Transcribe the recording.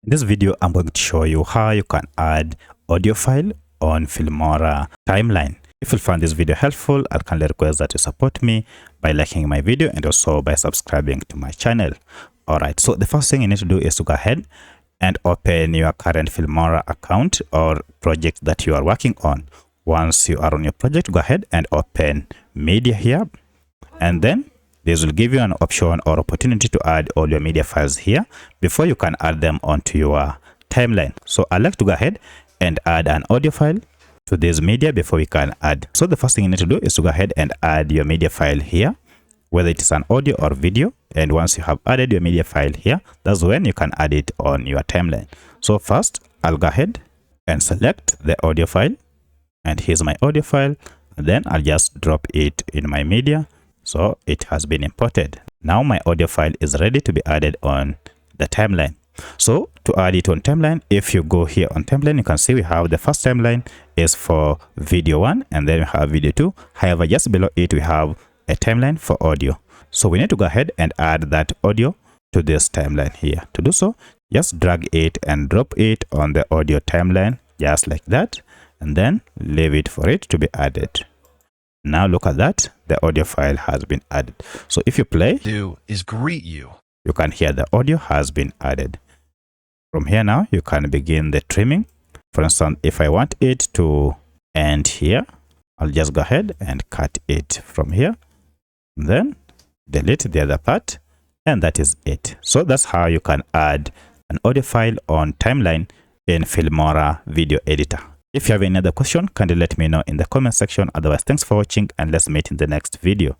In this video, I'm going to show you how you can add audio file on Filmora timeline. If you find this video helpful, I kindly request that you support me by liking my video and also by subscribing to my channel. Alright, so the first thing you need to do is to go ahead and open your current Filmora account or project that you are working on. Once you are on your project, go ahead and open media here, and then this will give you an option or opportunity to add all your media files here before you can add them onto your timeline. So I like to go ahead and add an audio file to this media before we can add. So the first thing you need to do is to go ahead and add your media file here, whether it is an audio or video. And once you have added your media file here, that's when you can add it on your timeline. So first, I'll go ahead and select the audio file, and here's my audio file. And then I'll just drop it in my media. So it has been imported. Now my audio file is ready to be added on the timeline. So to add it on timeline, if you go here on timeline, you can see we have the first timeline is for video 1, and then we have video 2. However, just below it, we have a timeline for audio. So we need to go ahead and add that audio to this timeline here. To do so, just drag it and drop it on the audio timeline, just like that, and then leave it for it to be added. Now look at that, the audio file has been added. So if you play, do is greet you. You can hear the audio has been added. From here now, you can begin the trimming. For instance, if I want it to end here, I'll just go ahead and cut it from here. Then delete the other part, and that is it. So that's how you can add an audio file on timeline in Filmora video editor. If you have any other question, kindly let me know in the comment section. Otherwise, thanks for watching, and let's meet in the next video.